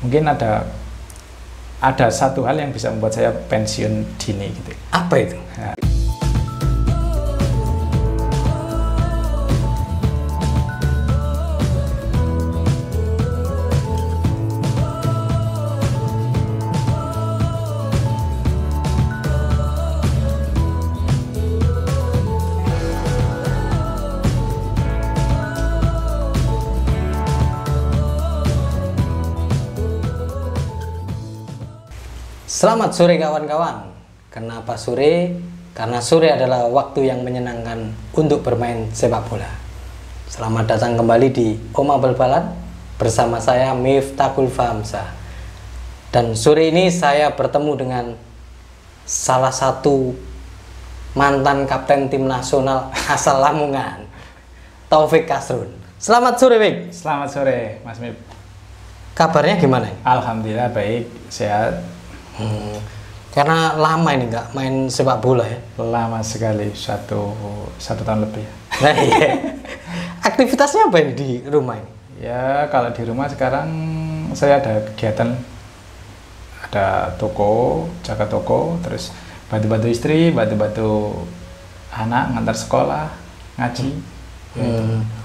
mungkin ada satu hal yang bisa membuat saya pensiun dini gitu. Apa itu? Nah, Selamat sore kawan-kawan. Kenapa sore? Karena sore adalah waktu yang menyenangkan untuk bermain sepak bola. Selamat datang kembali di Oma Bal-Balan bersama saya Miftahul Fahamzah. Dan sore ini saya bertemu dengan salah satu mantan kapten tim nasional asal Lamongan, Taufik Kasrun. Selamat sore, Wik. selamat sore, Mas Mip. Kabarnya gimana? Alhamdulillah baik, sehat. Karena lama ini nggak main sepak bola ya. Lama sekali, satu tahun lebih. Nah, iya. Aktivitasnya apa ini di rumah ini? Ya kalau di rumah sekarang saya ada kegiatan, ada toko, jaga toko, terus bantu-bantu istri, bantu-bantu anak ngantar sekolah, ngaji.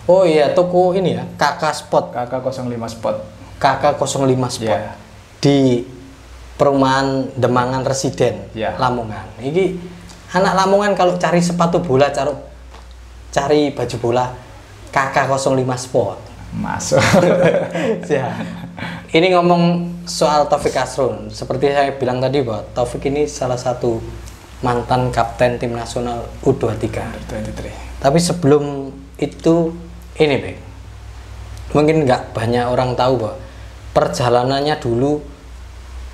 Oh iya, toko ini ya, Kakak Spot. KK05 Spot. KK05 Spot. Ya. Di perumahan Demangan Residen, Ya. Lamongan. Ini anak Lamongan kalau cari sepatu bola, cari baju bola KK05 Sport. Masuk. Ya. Ini ngomong soal Taufik Kasrun. Seperti saya bilang tadi bahwa Taufik ini salah satu mantan kapten tim nasional U23. 23. Tapi sebelum itu ini, Bek. Mungkin nggak banyak orang tahu bahwa perjalanannya dulu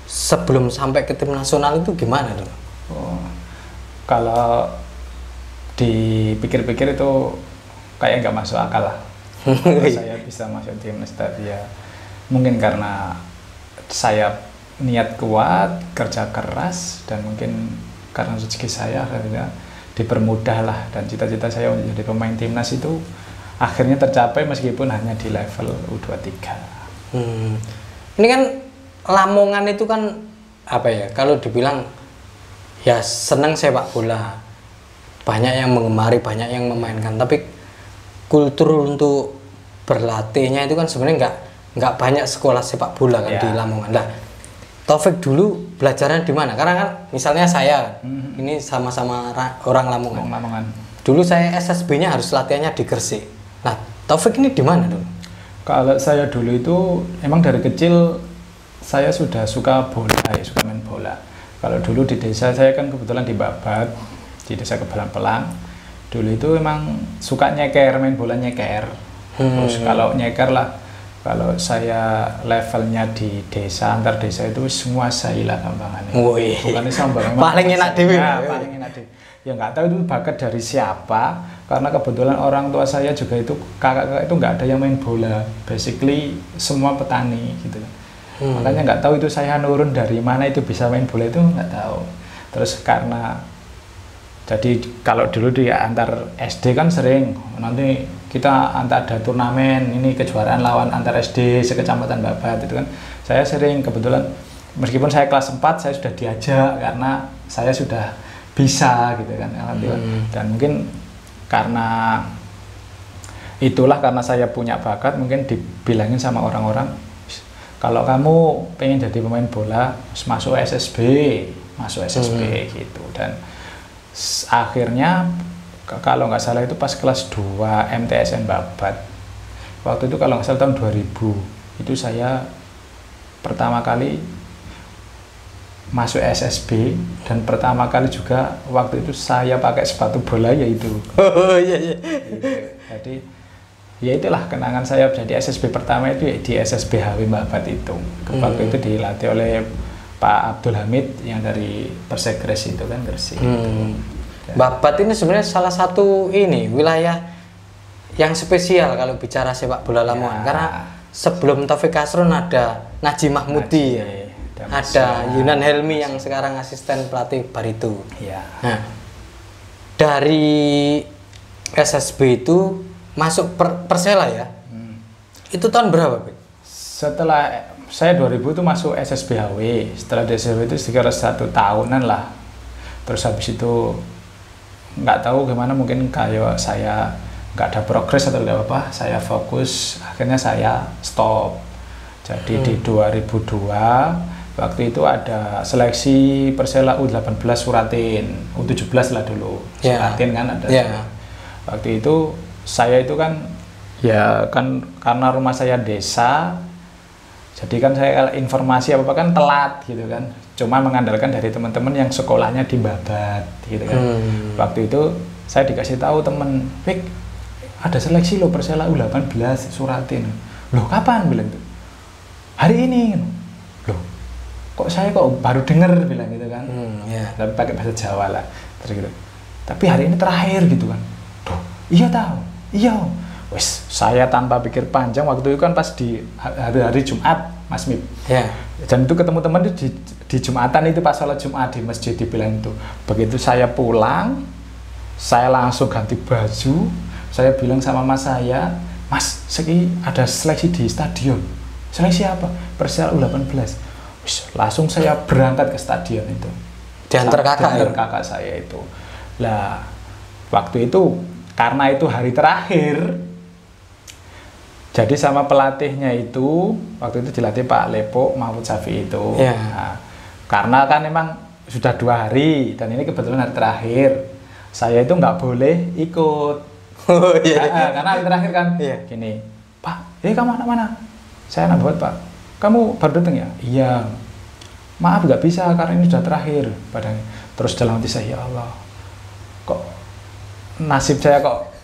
sebelum sampai ke tim nasional itu gimana tuh? Oh, kalau dipikir-pikir itu kayak nggak masuk akal lah. Kalau saya bisa masuk timnas tadi ya mungkin karena saya niat kuat, kerja keras, dan mungkin karena rezeki saya akhirnya dipermudah lah, dan cita-cita saya untuk jadi pemain timnas itu akhirnya tercapai meskipun hanya di level U23. Ini kan Lamongan itu kan apa ya, kalau dibilang ya senang sepak bola, banyak yang mengemari, banyak yang memainkan, tapi kultur untuk berlatihnya itu kan sebenarnya nggak banyak sekolah sepak bola kan di Lamongan. Nah, Taufik dulu belajarnya di mana? Karena kan misalnya saya ini sama-sama orang Lamongan. Dulu saya SSB-nya harus latihannya di Gresik. Nah, Taufik ini di mana dulu? Kalau saya dulu itu emang dari kecil saya sudah suka bola, suka main bola. Kalau dulu di desa saya kan kebetulan di Babat, di desa Kebalan-Pelang. Dulu itu emang suka nyeker, main bola nyeker. Terus kalau nyeker lah, kalau saya levelnya di desa, antar desa itu semua saya lah gampangannya. Bukannya sombong, paling enak dewi. Ya, paling enak dewi. Ya nggak tahu itu bakat dari siapa, karena kebetulan orang tua saya juga itu kakak-kakak itu nggak ada yang main bola. Basically semua petani gitu. Makanya nggak tahu itu saya nurun dari mana itu bisa main bola itu nggak tahu. Terus karena jadi kalau dulu di antar SD kan sering nanti kita antar ada turnamen ini kejuaraan lawan antar SD sekecamatan Babat itu kan saya sering, kebetulan meskipun saya kelas 4 saya sudah diajak karena saya sudah bisa gitu kan alhamdulillah. Dan mungkin karena itulah, karena saya punya bakat, mungkin dibilangin sama orang-orang, kalau kamu pengen jadi pemain bola masuk SSB gitu. Dan akhirnya kalau nggak salah itu pas kelas 2 MTSN Babat waktu itu, kalau nggak salah tahun 2000 itu saya pertama kali masuk SSB, dan pertama kali juga waktu itu saya pakai sepatu bola yaitu. Oh iya. Jadi ya itulah kenangan saya jadi SSB pertama itu di SSB HW Babat itu. Waktu itu dilatih oleh Pak Abdul Hamid yang dari Persegres itu kan, Gresik. Babat ini sebenarnya salah satu ini wilayah yang spesial kalau bicara sepak bola Lamongan, karena sebelum Taufik Kasrun ada Najib Mahmudi, ada Yunan Helmi yang sekarang asisten pelatih Barito. Ya. Nah, dari SSB itu masuk Persela ya? Itu tahun berapa, Bek? Setelah saya 2000 itu masuk SSBHW. Setelah di SSBHW itu sekitar 1 tahunan lah. Terus habis itu nggak tahu gimana, mungkin kayak saya nggak ada progres atau apa, saya fokus, akhirnya saya stop. Jadi di 2002 waktu itu ada seleksi Persela U18 Suratin, U17 lah dulu. Suratin kan ada. Waktu itu saya itu kan ya kan karena rumah saya desa, jadi kan saya informasi apa kan telat gitu kan. Cuma mengandalkan dari teman-teman yang sekolahnya di Babat gitu kan. Waktu itu saya dikasih tahu temen, "Wik, ada seleksi loh Persela U18 Suratin." "Loh, kapan?" bilang itu. "Hari ini." "Loh, kok saya kok baru dengar," bilang gitu kan. Tapi pakai bahasa Jawa lah terus gitu. "Tapi hari ini terakhir," gitu kan. "Duh, iya tahu." "Iya." Wes, saya tanpa pikir panjang, waktu itu kan pas di hari Jumat, Mas Mip. Dan itu ketemu teman itu di Jumatan itu pas sholat Jumat di masjid, dibilang itu. Begitu saya pulang, saya langsung ganti baju. Saya bilang sama mas saya, "Mas, ada seleksi di stadion." "Seleksi apa?" "Persela U18. Langsung saya berangkat ke stadion itu. Diantar kakak saya itu. Lah, waktu itu karena itu hari terakhir, jadi sama pelatihnya itu waktu itu dilatih Pak Lepo Mahfud Syafi'i itu. Nah, karena kan memang sudah 2 hari dan ini kebetulan hari terakhir, saya itu nggak boleh ikut. Karena hari terakhir kan. Gini, "Pak, kamu anak mana?" "Saya anak buat, Pak." "Kamu baru datang ya?" "Iya." "Maaf nggak bisa karena ini sudah terakhir." Padahal terus dalam hati saya, "Ya Allah, kok nasib saya kok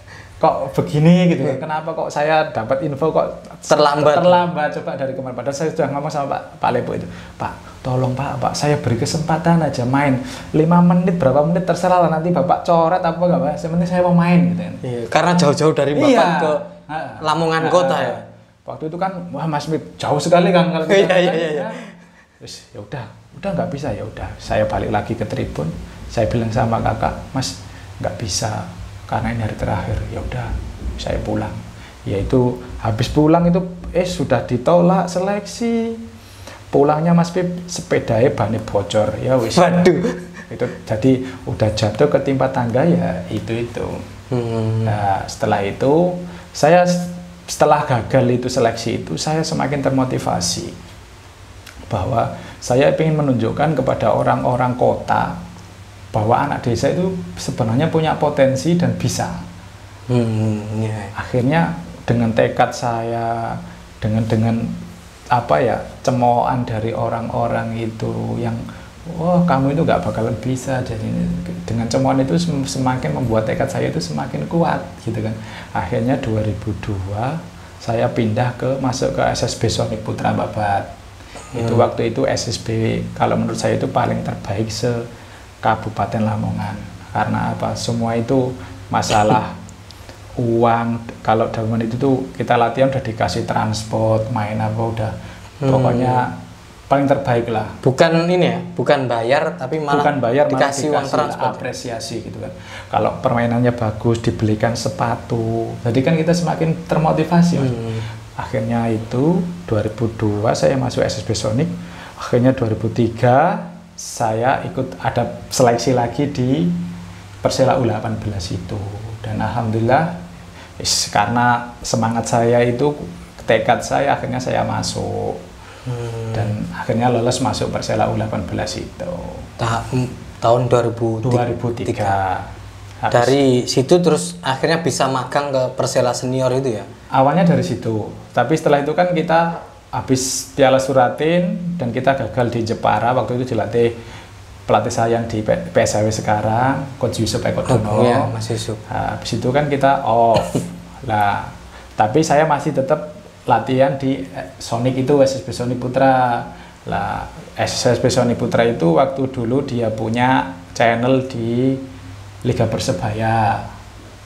begini gitu. Kenapa kok saya dapat info kok terlambat coba dari kemarin." Padahal saya sudah ngomong sama Pak Lepo itu, "Pak, tolong Pak, saya beri kesempatan aja main 5 menit, berapa menit terserah lah, nanti Bapak coret apa enggak, Pak. Yang penting saya mau main," gitu kan. Karena jauh-jauh dari Bapak ke Lamongan kota ya. Waktu itu kan wah Mas Mip, jauh sekali kan kalau kita. Terus ya udah nggak bisa, ya udah. Saya balik lagi ke tribun, saya bilang sama kakak, "Mas, nggak bisa karena ini hari terakhir." Ya udah, saya pulang. Yaitu habis pulang itu sudah ditolak seleksi. Pulangnya Mas Pip sepedanya bannya bocor. Ya wis. Waduh. Itu jadi udah jatuh ketimpa tangga ya itu. Nah, setelah itu setelah gagal itu seleksi itu saya semakin termotivasi bahwa saya ingin menunjukkan kepada orang-orang kota bahwa anak desa itu sebenarnya punya potensi dan bisa. Akhirnya dengan tekad saya, dengan apa ya, cemoohan dari orang-orang itu yang kamu itu nggak bakalan bisa, jadi dengan cemoohan itu semakin membuat tekad saya itu semakin kuat gitu kan. Akhirnya 2002 saya pindah masuk ke SSB Sonic Putra Babat. Itu waktu itu SSB kalau menurut saya itu paling terbaik Kabupaten Lamongan. Karena apa? Semua itu masalah uang. Kalau zaman itu tuh kita latihan udah dikasih transport, main apa udah. Pokoknya paling terbaik lah. Bukan ini ya, bukan bayar tapi malah dikasih uang transport, apresiasi gitu kan. Kalau permainannya bagus, dibelikan sepatu. Jadi kan kita semakin termotivasi. Akhirnya itu 2002 saya masuk SSB Sonic. Akhirnya 2003 saya ikut ada seleksi lagi di Persela U18 itu, dan alhamdulillah karena semangat saya itu, tekad saya, akhirnya saya masuk dan akhirnya lolos masuk Persela U18 itu tahun 2003. Dari situ terus akhirnya bisa magang ke Persela Senior itu ya? Awalnya dari situ, tapi setelah itu kan kita habis Piala Suratin dan kita gagal di Jepara. Waktu itu dilatih pelatih saya yang di PSW sekarang, Coach Yusuf Eko Dono. Mas Yusuf. Habis itu kan kita off. Lah, tapi saya masih tetap latihan di Sonic itu, SSB Sonic Putra. Lah, SSB Sonic Putra itu waktu dulu dia punya channel di Liga Persebaya.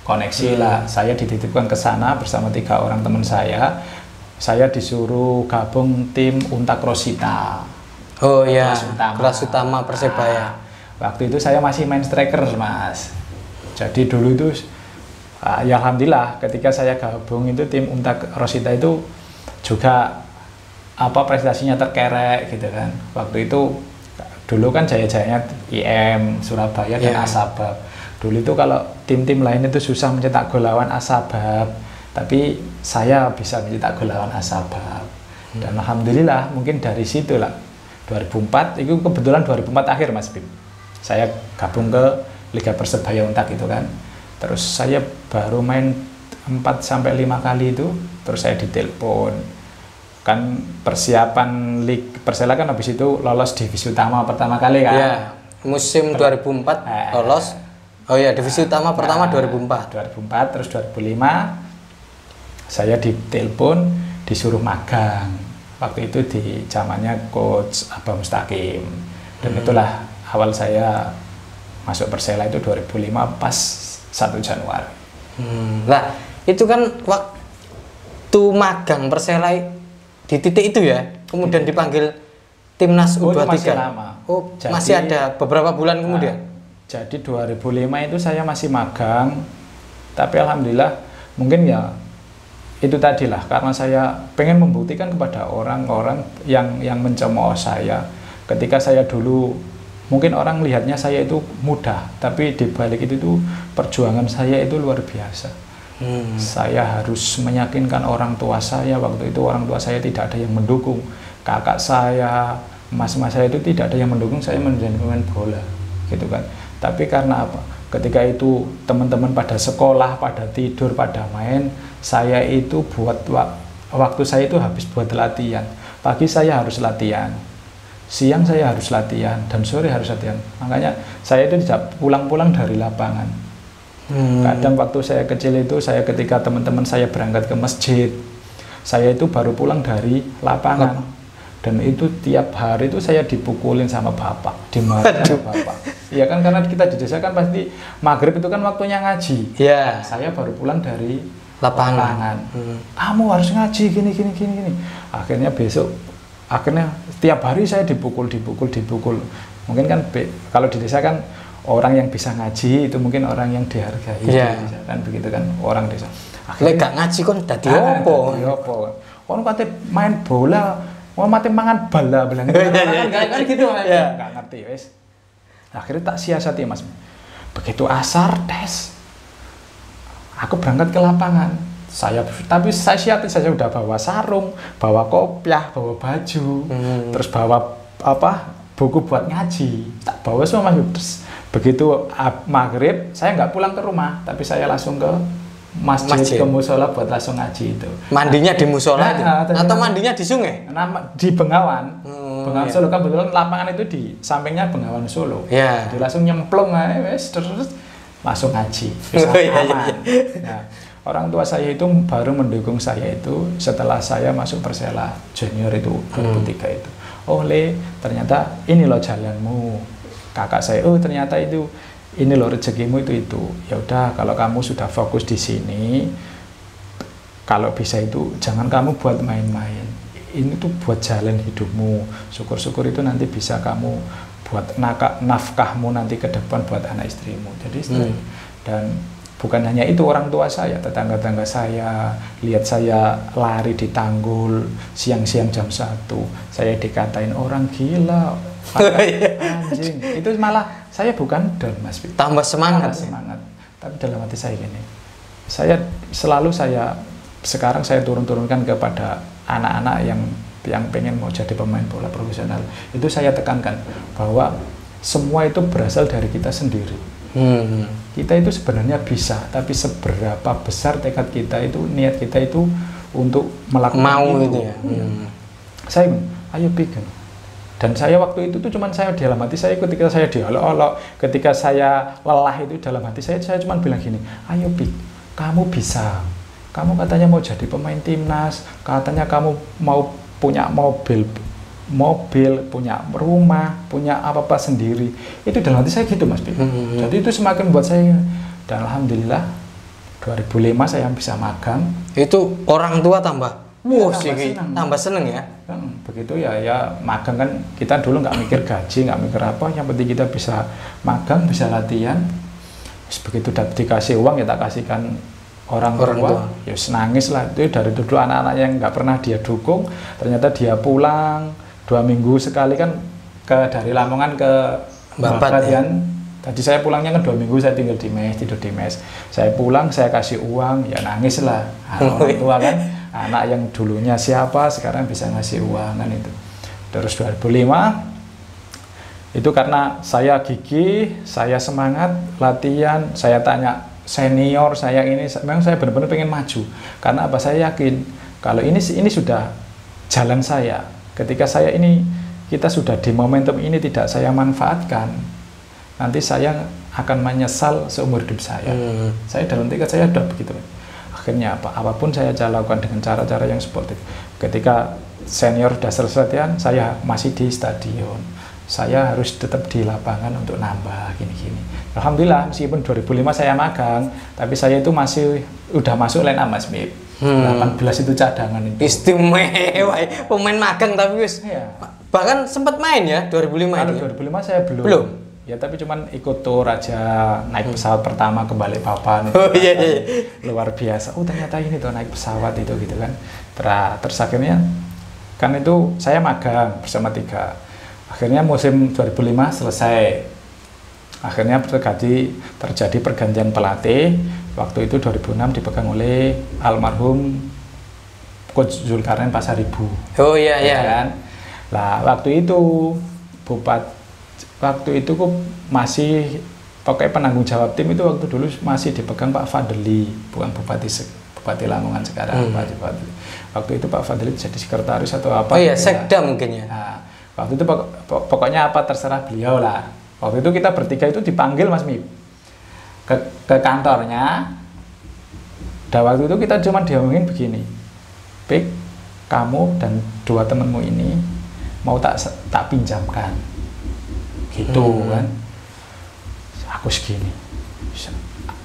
Koneksi lah, saya dititipkan ke sana bersama 3 orang teman saya. Saya disuruh gabung tim Untak Rosita. Oh iya, kelas utama Persebaya. Waktu itu saya masih main striker, Mas. Jadi dulu itu ya alhamdulillah ketika saya gabung itu tim Untak Rosita itu juga apa prestasinya terkerek gitu kan. Waktu itu dulu kan jaya-jayanya IM Surabaya dan Asabab. Dulu itu kalau tim-tim lain itu susah mencetak gol lawan Asabab, tapi saya bisa mencetak gol lawan Asabab. Dan alhamdulillah mungkin dari situ lah 2004 itu kebetulan 2004 akhir Mas Bim. Saya gabung ke Liga Persebaya Untak gitu kan. Terus saya baru main 4 sampai 5 kali itu, terus saya ditelepon. Kan persiapan Persela kan habis itu lolos divisi utama pertama kali kan. Iya. Musim 2004 lolos. Oh ya, divisi utama pertama 2004. 2004 terus 2005 saya ditelepon disuruh magang. Waktu itu di zamannya coach Abah Mustaqim. Dan itulah awal saya masuk Persela itu 2005 pas 1 Januari. Lah, itu kan waktu magang Persela di titik itu ya, kemudian dipanggil Timnas U23. Masih lama. Oh, jadi, masih ada beberapa bulan kemudian. Jadi 2005 itu saya masih magang. Tapi alhamdulillah mungkin ya itu tadilah karena saya pengen membuktikan kepada orang-orang yang mencemooh saya. Ketika saya dulu mungkin orang lihatnya saya itu mudah, tapi di balik itu tuh perjuangan saya itu luar biasa. Saya harus meyakinkan orang tua saya. Waktu itu orang tua saya tidak ada yang mendukung. Kakak saya, mas-mas saya itu tidak ada yang mendukung saya menjadi pemain bola, gitu kan. Tapi karena apa? Ketika itu teman-teman pada sekolah, pada tidur, pada main, saya itu buat waktu saya itu habis buat latihan. Pagi saya harus latihan, siang saya harus latihan, dan sore harus latihan. Makanya saya itu tidak pulang-pulang dari lapangan. Kadang waktu saya kecil itu, saya ketika teman-teman saya berangkat ke masjid, saya itu baru pulang dari lapangan. Dan itu tiap hari itu saya dipukulin sama bapak, dimarahin sama bapak. Iya kan, karena kita di desa kan pasti maghrib itu kan waktunya ngaji. Iya. Saya baru pulang dari lapangan. Kamu harus ngaji gini. Akhirnya tiap hari saya dipukul. Mungkin kan kalau di desa kan orang yang bisa ngaji itu mungkin orang yang dihargai. Iya. Kan begitu kan orang desa. Akhirnya gak ngaji kan dadi opo? Kon kate main bola, mati mangan bala bilang kan gitu aja. Nggak ngerti wes. Akhirnya tak siasati Mas. Begitu asar tes, aku berangkat ke lapangan. Tapi saya siasati, saya sudah bawa sarung, bawa kopiah, bawa baju, terus bawa buku buat ngaji. Tak bawa semua Mas. Terus begitu maghrib, saya nggak pulang ke rumah, tapi saya langsung ke masjid. Ke musola buat langsung ngaji itu. Mandinya di musola atau mandinya di sungai? Di Bengawan. Bengawan Solo, kan kebetulan lapangan itu di sampingnya Bengawan Solo. Jadi langsung nyemplung terus langsung ngaji. Aman. Nah, orang tua saya itu baru mendukung saya itu setelah saya masuk Persela Junior itu 2003 itu. Oh ternyata ini loh jalanmu. Kakak saya, oh ternyata ini loh rezekimu itu. Ya udah, kalau kamu sudah fokus di sini, kalau bisa itu jangan kamu buat main-main. Ini tuh buat jalan hidupmu. Syukur-syukur itu nanti bisa kamu buat nafkahmu nanti ke depan buat anak istrimu. Jadi dan bukan hanya itu, orang tua saya, tetangga-tetangga saya lihat saya lari di tanggul siang-siang jam 1, saya dikatain orang gila, anjing. Itu malah saya bukan down Mas. Tambah semangat. Tapi dalam hati saya gini, sekarang saya turunkan kepada anak-anak yang pengen mau jadi pemain bola profesional. Itu saya tekankan bahwa semua itu berasal dari kita sendiri. Kita itu sebenarnya bisa, tapi seberapa besar tekad kita itu, niat kita itu untuk melakukan itu. Saya ayo bikin. Dan saya waktu itu tuh cuman saya dalam hati saya, ketika saya diolok-olok, ketika saya lelah itu dalam hati saya cuman bilang gini, ayo Pik, kamu bisa. Kamu katanya mau jadi pemain timnas, katanya kamu mau punya mobil, punya rumah, punya apa-apa sendiri. Itu dalam hati saya gitu Mas Pik. Jadi itu semakin buat saya, dan alhamdulillah 2005 saya bisa magang. Itu orang tua tambah tambah seneng ya. Begitu ya magang kan, kita dulu nggak mikir gaji, nggak mikir apa, yang penting kita bisa magang, bisa latihan. Begitu dikasih uang ya tak kasihkan orang tua. Ya nangis lah, itu dari dulu anak-anak yang nggak pernah dia dukung, ternyata dia pulang 2 minggu sekali kan dari Lamongan ke Babat ya. kan. Tadi saya pulangnya kan 2 minggu, saya tinggal di mes, tidur di mes. Saya pulang, saya kasih uang, ya nangis lah. Orang tua kan, anak yang dulunya siapa, sekarang bisa ngasih uang kan itu. Terus 2005, itu karena saya gigih, saya semangat, latihan, saya tanya senior saya ini, memang saya benar-benar pengen maju. Karena apa? Saya yakin, kalau ini sudah jalan saya. Ketika kita sudah di momentum ini tidak saya manfaatkan, nanti saya akan menyesal seumur hidup saya. Saya dalam tekad saya sudah begitu. Akhirnya apapun saya lakukan dengan cara-cara yang sportif. Ketika senior sudah selesai latihan, saya masih di stadion. Saya harus tetap di lapangan untuk nambah gini-gini. Alhamdulillah, meskipun 2005 saya magang, tapi saya itu udah masuk line up Mas Mip. 18 itu cadangan itu. Istimewa, pemain magang tapi bahkan sempat main ya 2005 itu. 2005 saya belum. Ya tapi cuman ikut tour aja, naik pesawat pertama ke Balikpapan. Oh iya. Luar biasa. Oh ternyata ini tuh naik pesawat itu gitu kan. Terus akhirnya kan itu saya magang bersama 3. Akhirnya musim 2005 selesai. Akhirnya terjadi pergantian pelatih. Waktu itu 2006 dipegang oleh almarhum Coach Zulkarnain Pasaribu. Oh iya iya. Kan? Lah waktu itu masih pakai penanggung jawab tim itu waktu dulu masih dipegang Pak Fadli, bukan Bupati Lamongan sekarang. Pak Fadli. Waktu itu Pak Fadli jadi sekretaris atau apa? Oh iya, sekda mungkin ya. Nah, waktu itu pokoknya apa terserah beliau lah. Waktu itu kita bertiga itu dipanggil Mas Mip ke kantornya. Dan waktu itu kita cuma diomongin begini, Pik, kamu dan 2 temanmu ini mau tak pinjamkan, gitu kan? Aku segini.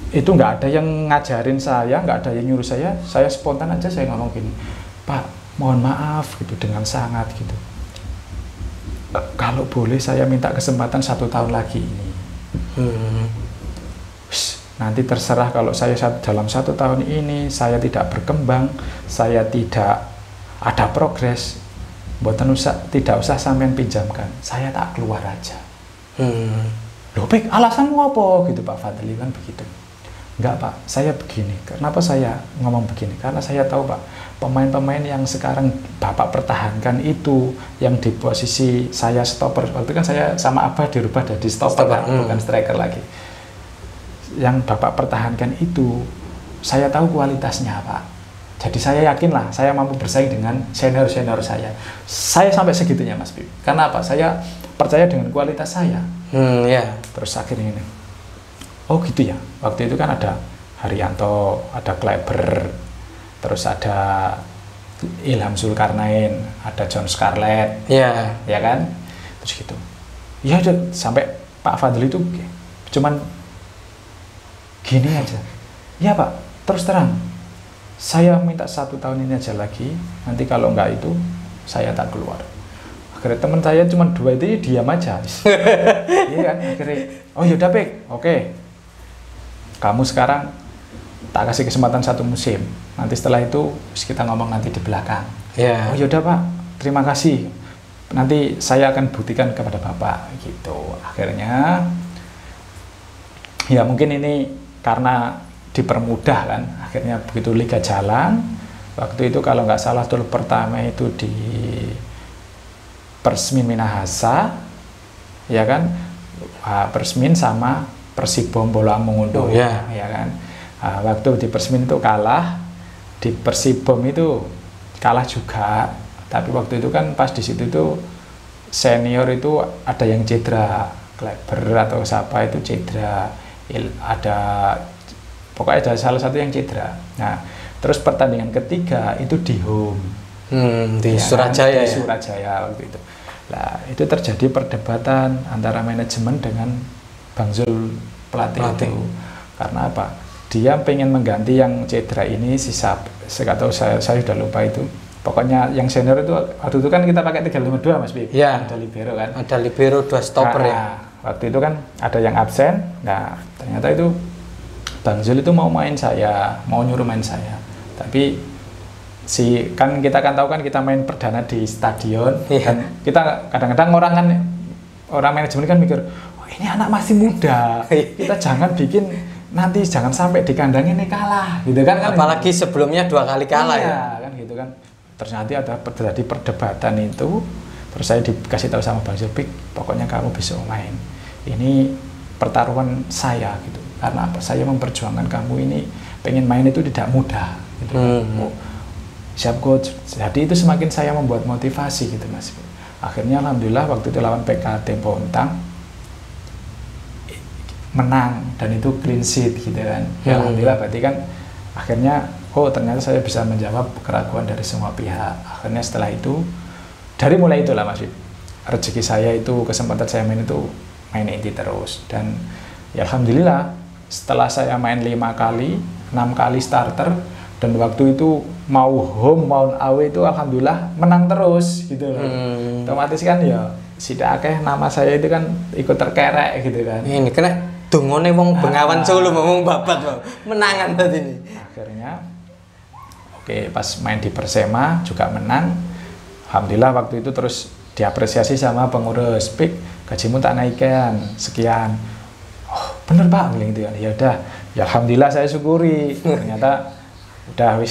Itu nggak ada yang ngajarin saya, nggak ada yang nyuruh saya spontan aja saya ngomong gini, Pak, mohon maaf gitu dengan sangat gitu. Kalau boleh saya minta kesempatan 1 tahun lagi ini. Nanti terserah kalau saya dalam 1 tahun ini saya tidak berkembang, saya tidak ada progres, tidak usah sampean pinjamkan, saya tak keluar aja. Loh Pik, alasanmu apa? Gitu Pak Fadli kan begitu. Enggak Pak, saya begini. Kenapa saya ngomong begini? Karena saya tahu Pak, pemain-pemain yang sekarang Bapak pertahankan itu yang di posisi saya stopper. Waktu kan saya sama Abah dirubah jadi stopper. Bukan striker lagi. Yang Bapak pertahankan itu saya tahu kualitasnya Pak. Jadi saya yakin lah saya mampu bersaing dengan senior-senior saya. Saya sampai segitunya Mas Bib. Karena apa? Saya percaya dengan kualitas saya. Terus akhirnya ini. Oh gitu ya. Waktu itu kan ada Haryanto, ada Kleber, terus ada Ilham Zulkarnain, ada John Scarlett, ya kan, terus gitu. Ya sampai Pak Fadli itu cuman gini aja. Ya Pak, terus terang, saya minta 1 tahun ini aja lagi. Nanti kalau enggak itu, saya tak keluar. Akhirnya teman saya cuma 2 itu diam aja. Iya kan, akhirnya, oh yaudah Pik, oke. Kamu sekarang tak kasih kesempatan 1 musim. Nanti setelah itu kita ngomong nanti di belakang. Oh yaudah Pak, terima kasih. Nanti saya akan buktikan kepada Bapak gitu. Akhirnya ya mungkin ini karena dipermudah kan. Akhirnya begitu liga jalan. Waktu itu kalau nggak salah dulu pertama itu di Persmin Minahasa, ya kan, Persmin sama Persibom Bolang Mengunduh, ya kan. Waktu di Persmin itu kalah, di Persibom itu kalah juga. Tapi waktu itu kan pas di situ itu senior itu ada yang cedera, Kleber atau siapa itu cedera, pokoknya ada salah satu yang cedera. Nah, terus pertandingan ketiga itu di home, di Surabaya, di Surabaya waktu itu. Nah, itu terjadi perdebatan antara manajemen dengan Bang Zul pelatih itu. Karena apa? Dia pengen mengganti yang cedera ini, saya sudah lupa itu. Pokoknya yang senior itu waktu itu kan kita pakai 352 Mas Bib. Ya. Ada libero kan. Ada libero 2 stopper ya. Waktu itu kan ada yang absen. Nah, ternyata itu Bang Zul itu mau main saya, mau nyuruh main saya. Tapi kita kan tahu kan kita main perdana di stadion dan kita kadang-kadang orang manajemen kan mikir, oh, ini anak masih muda, kita jangan sampai di kandang ini kalah gitu kan. Apalagi sebelumnya 2 kali kalah ya kan gitu kan. Ternyata ada terjadi perdebatan itu, terus saya dikasih tahu sama Bang Zul, pokoknya kamu besok main, ini pertaruhan saya gitu, karena apa, saya memperjuangkan kamu ini, pengen main itu tidak mudah gitu. Siap coach. Jadi itu semakin saya membuat motivasi gitu Mas. Akhirnya alhamdulillah waktu itu lawan PKT Bontang menang dan itu clean sheet gitu kan. Ya alhamdulillah, berarti kan akhirnya ternyata saya bisa menjawab keraguan dari semua pihak. Akhirnya setelah itu, dari mulai itulah Mas, rezeki saya itu, kesempatan saya main itu main inti terus. Dan ya alhamdulillah setelah saya main 5 kali, 6 kali starter, dan waktu itu mau home mau away itu alhamdulillah menang terus gitu loh. Otomatis kan ya sidak akeh nama saya itu kan ikut terkerek gitu kan. Ini kena dongone wong Bengawan Solo ngomong babat Bang. Menangan tadi ini. Akhirnya pas main di Persema juga menang. Alhamdulillah waktu itu terus diapresiasi sama pengurus, gajimu tak naikkan sekian. Oh, bener Pak bilang gitu kan. Ya udah, ya alhamdulillah saya syukuri. Ternyata udah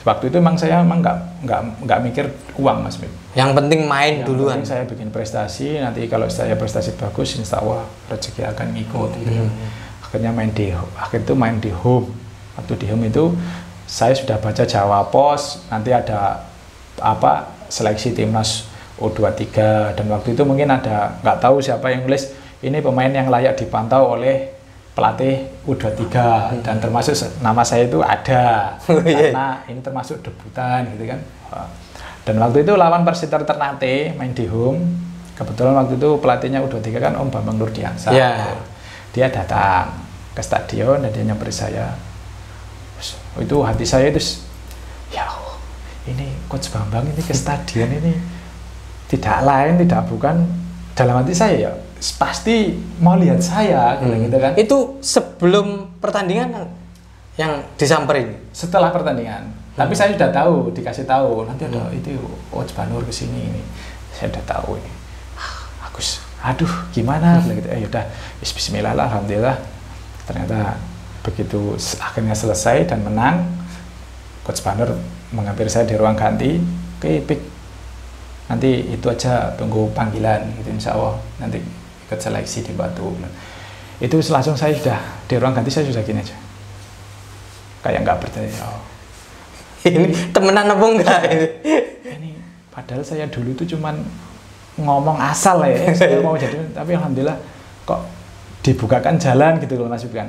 waktu itu saya nggak mikir uang Mas. Yang penting main duluan. Saya bikin prestasi, nanti kalau saya prestasi bagus insya Allah rezeki akan ngikut gitu. Akhirnya main di home. Waktu di home itu saya sudah baca Jawa Pos, nanti ada seleksi timnas U23, dan waktu itu mungkin ada, nggak tahu siapa yang nulis ini pemain yang layak dipantau oleh pelatih U23, dan termasuk nama saya itu ada karena ini termasuk debutan gitu kan. Dan waktu itu lawan Persita Ternate main di home, kebetulan waktu itu pelatihnya U23 kan Om Bambang Nurdiansyah. Dia datang ke stadion dan dia nyamperin saya. Itu hati saya itu, ya ini Coach Bambang ini ke stadion ini tidak lain tidak bukan, dalam hati saya ya pasti mau lihat saya gitu kan. Itu sebelum pertandingan yang disamperin? Setelah pertandingan. Tapi saya sudah tahu, dikasih tahu nanti ada itu Coach Banur kesini ini. Saya sudah tahu ini. Agus, aduh gimana gitu. Yaudah, bismillah lah, alhamdulillah. Ternyata begitu akhirnya selesai dan menang, Coach Banur menghampiri saya di ruang ganti. Oke, nanti itu aja tunggu panggilan gitu, insya Allah nanti ikut seleksi di Batu. Itu langsung saya sudah di ruang ganti, saya sudah gini aja kayak nggak percaya. Ini temenan apa enggak ini padahal saya dulu tuh cuman ngomong asal ya saya mau jadi, tapi alhamdulillah kok dibukakan jalan gitu loh Mas Ibkan.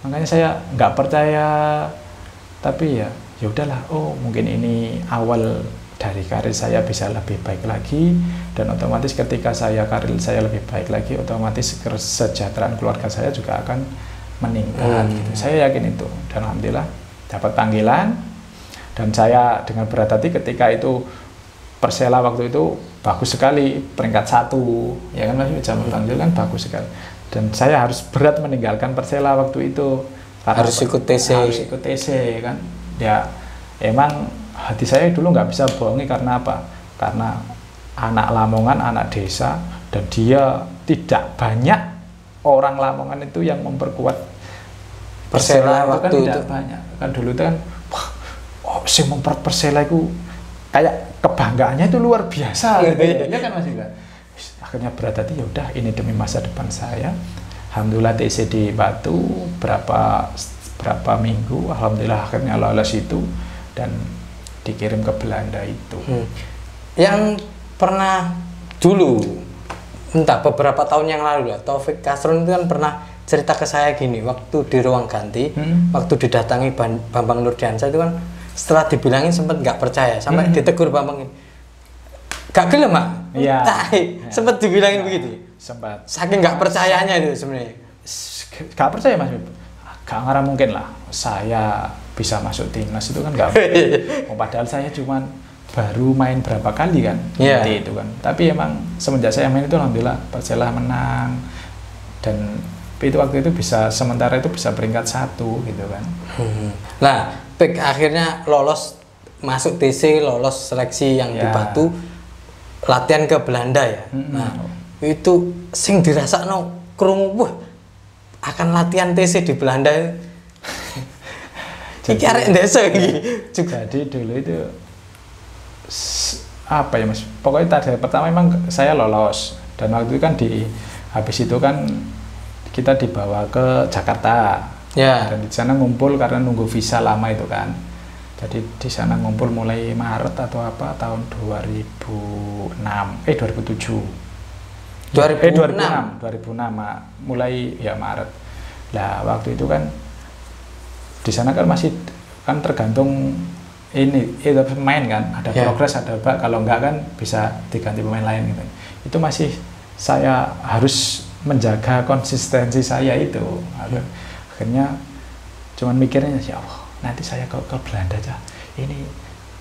Makanya saya nggak percaya, tapi ya udahlah, mungkin ini awal dari karir saya bisa lebih baik lagi, dan otomatis ketika karir saya lebih baik lagi, otomatis kesejahteraan keluarga saya juga akan meningkat gitu. Saya yakin itu, dan alhamdulillah dapat panggilan, dan saya dengan berat hati ketika itu Persela waktu itu bagus sekali, peringkat 1 ya kan Mas, zaman Bang Zul kan bagus sekali, dan saya harus berat meninggalkan Persela waktu itu, harus ikut TC kan ya. Emang hati saya dulu nggak bisa bohongi, karena apa? Karena anak Lamongan, anak desa, dan dia tidak banyak orang Lamongan itu yang memperkuat Persela waktu itu. Tidak banyak. Kan dulu itu kan, sing memperkuat Persela itu kayak kebanggaannya itu luar biasa. Gitu ya kan Mas Iqbal? Akhirnya berat hati, ya udah ini demi masa depan saya. Alhamdulillah TC di Batu berapa minggu, alhamdulillah akhirnya lolos itu dan dikirim ke Belanda itu. Yang pernah dulu, entah beberapa tahun yang lalu lah, Taufik Kasron itu kan pernah cerita ke saya gini, waktu di ruang ganti, waktu didatangi Bambang Nurdiansyah itu kan setelah dibilangin sempat nggak percaya, sampai ditegur Bambang ini, gak gelem Mak? Iya. Sempat dibilangin begitu. Sempat. Saking nggak percayanya itu sebenarnya. Gak percaya Mas. Gak ngarah mungkin lah saya bisa masuk timnas, itu kan nggak mungkin. Padahal saya cuman baru main berapa kali kan, itu kan. Tapi emang semenjak saya main itu alhamdulillah Persela menang, dan itu waktu itu bisa sementara itu bisa peringkat 1 gitu kan. Nah, Pik akhirnya lolos masuk TC, lolos seleksi yang di Batu, latihan ke Belanda ya. Nah, itu sing dirasakno krungu, wah akan latihan TC di Belanda. Iki arek desa iki. Jadi dulu itu apa ya Mas? Pokoknya tadi pertama memang saya lolos dan waktu itu kan habis itu kan kita dibawa ke Jakarta. Ya. Dan di sana ngumpul karena nunggu visa lama itu kan. Jadi di sana ngumpul mulai Maret atau apa tahun 2007. 2006 mulai ya Maret. Nah, waktu itu kan di sana kan masih kan tergantung itu pemain kan, ada progres ada apa, kalau enggak kan bisa diganti pemain lain gitu. Itu masih saya harus menjaga konsistensi saya itu. Akhirnya cuman mikirnya ya Allah, nanti saya ke Belanda aja. Ini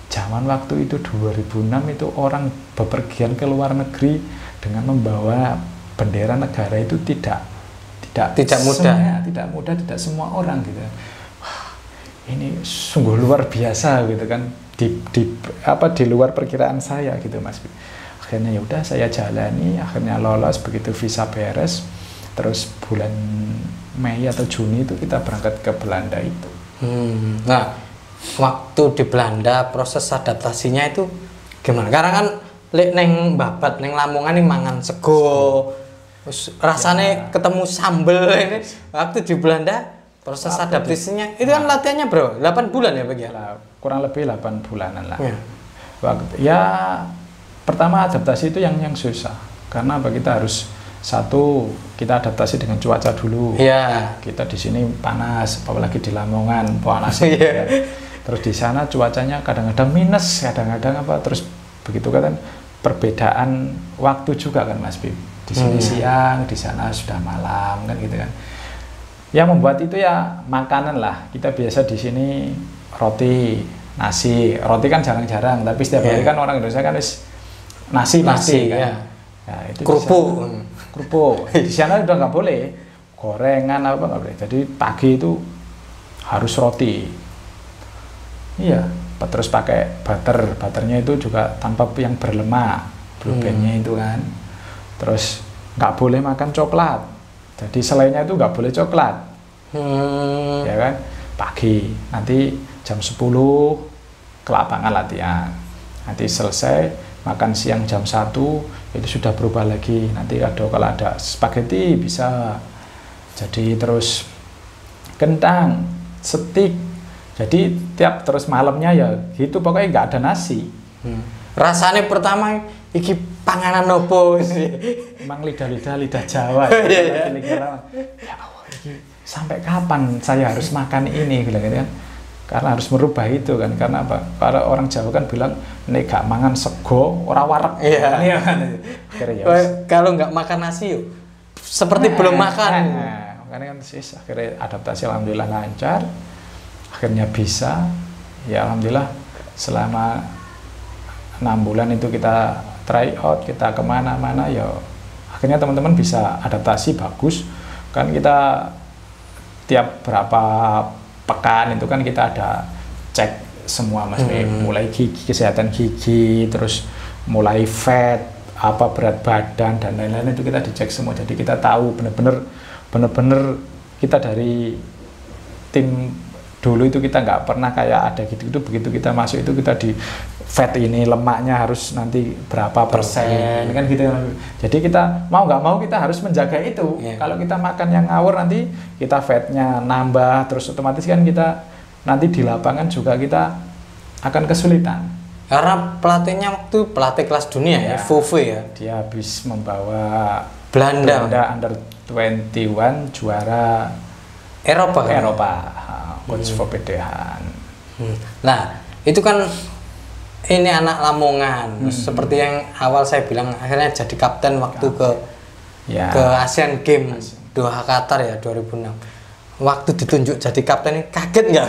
zaman waktu itu 2006 itu orang bepergian ke luar negeri dengan membawa bendera negara itu tidak mudah, tidak semua orang gitu. Wah, ini sungguh luar biasa gitu kan, di luar perkiraan saya gitu Mas. Akhirnya ya udah saya jalani, akhirnya lolos, begitu visa beres, terus bulan Mei atau Juni itu kita berangkat ke Belanda itu. Nah, waktu di Belanda proses adaptasinya itu gimana? Karena kan lek neng Babat, neng Lamongan nih mangan sego, rasanya ketemu sambel ini. Waktu di Belanda proses adaptasinya itu kan latihannya bro, 8 bulan ya bagi ya? Kurang lebih 8 bulanan lah. Ya pertama adaptasi itu yang susah, karena kita harus kita adaptasi dengan cuaca dulu. Kita di sini panas, apalagi di Lamongan panas. Terus di sana cuacanya kadang-kadang minus, kadang-kadang apa, terus begitu kan perbedaan waktu juga kan Mas Bib. Di sini siang, di sana sudah malam kan gitu kan. Yang membuat itu ya makanan lah. Kita biasa di sini roti, nasi. Roti kan jarang-jarang, tapi setiap hari kan orang Indonesia kan nasi pasti kan. Nah, itu kerupuk. Di sana udah nggak boleh gorengan apa nggak boleh. Jadi pagi itu harus roti. Iya, terus pakai butternya itu juga tanpa yang berlemak, blue band-nya itu kan. Terus nggak boleh makan coklat. Jadi selainnya itu nggak boleh coklat. Ya kan? Pagi, nanti jam 10 ke lapangan latihan. Nanti selesai makan siang jam 1 itu sudah berubah lagi. Nanti kalau ada spaghetti bisa. Jadi terus kentang, steak. Jadi tiap terus malamnya ya gitu, pokoknya nggak ada nasi. Rasanya pertama iki panganan opo sih? Emang lidah Jawa. Ya Allah, ini sampai kapan saya harus makan ini gitu kan? Karena harus merubah itu kan, karena apa? Para orang Jawa kan bilang nek gak mangan sego ora wareg. Iya kan. Kalau nggak makan nasi yuk seperti belum makan. Makanya kan akhirnya adaptasi alhamdulillah lancar. Akhirnya bisa, ya alhamdulillah selama 6 bulan itu kita try out, kita kemana-mana ya akhirnya teman-teman bisa adaptasi bagus kan. Kita tiap berapa pekan itu kan kita ada cek semua Mas, mulai gigi, kesehatan gigi, terus mulai fat, apa berat badan dan lain-lain itu kita dicek semua. Jadi kita tahu bener-bener kita dari tim dulu itu kita nggak pernah kayak ada gitu, begitu kita masuk itu kita di fat ini lemaknya harus nanti berapa persen kan gitu. Jadi kita mau nggak mau kita harus menjaga itu. Kalau kita makan yang ngawur nanti kita fatnya nambah, terus otomatis kan kita nanti di lapangan juga kita akan kesulitan. Karena pelatihnya waktu pelatih kelas dunia ya, Vove ya. Dia habis membawa Belanda under 21 juara Eropa. Coach Fopedehan. Nah, itu kan ini anak Lamongan. Seperti yang awal saya bilang, akhirnya jadi kapten waktu ke Asian Games Doha Qatar ya 2006. Waktu ditunjuk jadi kapten ini kaget nggak?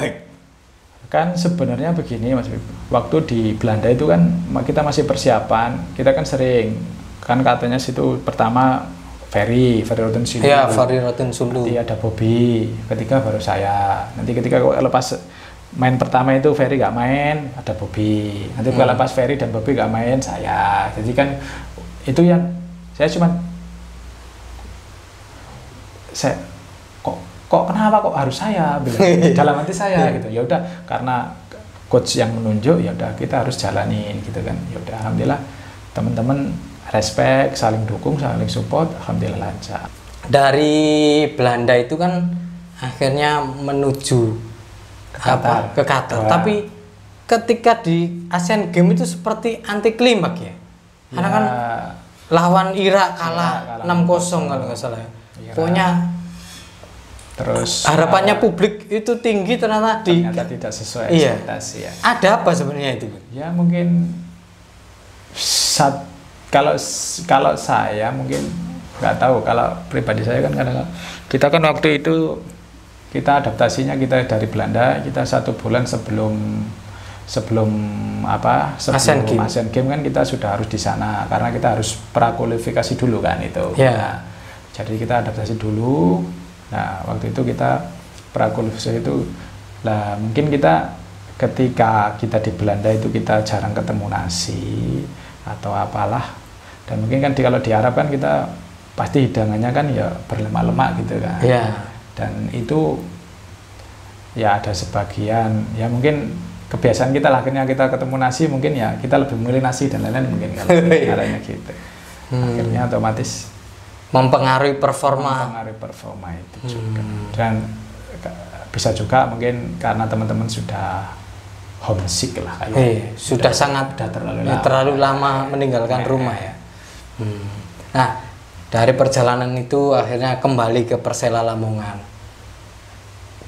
Kan sebenarnya begini Mas, waktu di Belanda itu kan kita masih persiapan, kita kan sering kan katanya situ pertama Ferry Rotinsulu. Ya, Ferry Rotinsulu. Nanti ada Bobby, ketiga baru saya. Nanti ketika lepas main pertama itu Ferry nggak main, ada Bobby. Nanti kalau lepas Ferry dan Bobby nggak main, saya. Jadi kan itu yang saya cuma kok kenapa kok harus saya bilang dalam hati saya gitu. Ya udah karena coach yang menunjuk, ya udah kita harus jalanin gitu kan. Ya udah alhamdulillah teman-teman respect, saling dukung, saling support, alhamdulillah lancar. Dari Belanda itu kan akhirnya menuju ke Qatar. Tapi ketika di Asian Games itu seperti anti klimaks ya. Karena kan lawan Irak kalah 6-0 kalau nggak salah. Pokoknya terus harapannya publik itu tinggi, ternyata tidak sesuai ekspektasi ya. Ada apa sebenarnya itu? Ya mungkin kalau saya mungkin nggak tahu, kalau pribadi saya kan kadang kita kan waktu itu kita adaptasinya kita dari Belanda, kita 1 bulan sebelum Asian Games kan kita sudah harus di sana karena kita harus prakualifikasi dulu kan itu. Nah, jadi kita adaptasi dulu. Nah waktu itu kita prakualifikasi itu, lah mungkin kita ketika kita di Belanda itu kita jarang ketemu nasi atau apalah, dan mungkin kan kalau di Arab kan kita pasti hidangannya kan ya berlemak-lemak gitu kan. Dan itu ya ada sebagian ya mungkin kebiasaan kita lah, akhirnya kita ketemu nasi mungkin ya kita lebih memilih nasi dan lain-lain mungkin kalau caranya gitu. Akhirnya otomatis mempengaruhi performa itu juga. Dan bisa juga mungkin karena teman-teman sudah homesick lah kayak sudah terlalu lama meninggalkan rumah ya. Nah dari perjalanan itu akhirnya kembali ke Persela Lamongan.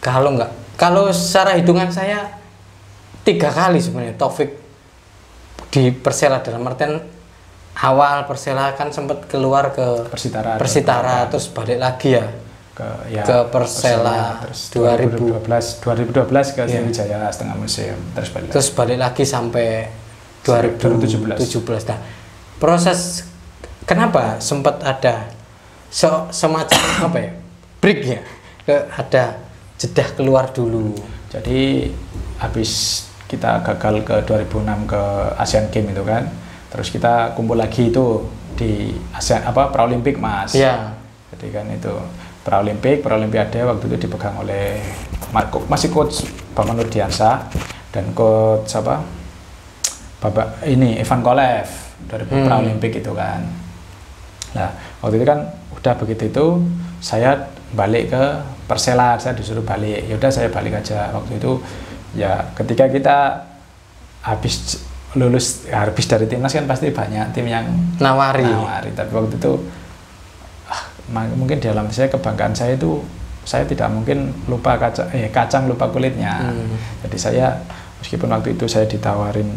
Kalau secara hitungan saya 3 kali sebenarnya Taufik di Persela, dalam artian awal Persela kan sempat keluar ke Persitara terus balik lagi ya ke Persela, terus 2012 ke Sriwijaya setengah musim, terus balik lagi sampai 2017. Nah, proses kenapa sempat ada semacam apa ya, break ya, ada jeda keluar dulu. Jadi habis kita gagal ke 2006 ke Asian Games itu kan, terus kita kumpul lagi itu di Paralimpik Mas. Jadi kan itu Paralimpiade waktu itu dipegang oleh masih coach Bapak Nurdiansyah dan coach Ivan Kolev dari Paralimpik itu kan. Nah waktu itu kan udah begitu itu saya balik ke Persela, saya disuruh balik. Yaudah saya balik aja waktu itu. Ya ketika kita habis dari timnas kan pasti banyak tim yang nawari. Tapi waktu itu mungkin di dalam saya kebanggaan saya itu, saya tidak mungkin lupa kacang lupa kulitnya. Jadi saya meskipun waktu itu saya ditawarin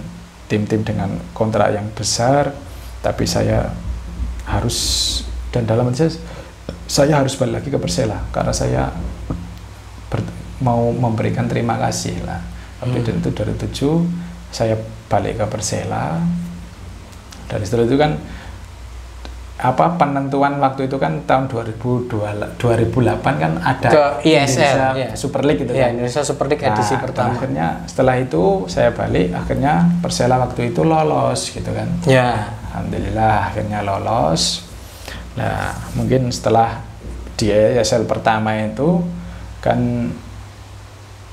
tim-tim dengan kontrak yang besar, tapi saya harus, dan dalam hati saya harus balik lagi ke Persela karena saya mau memberikan terima kasih lah. Waktu itu 2007 saya balik ke Persela. Dari setelah itu kan penentuan waktu itu kan tahun 2008 kan ada ke ISL Super League gitu kan. Indonesia Super League edisi pertama. Akhirnya setelah itu saya balik, akhirnya Persela waktu itu lolos gitu kan. Alhamdulillah akhirnya lolos. Nah mungkin setelah di ISL pertama itu kan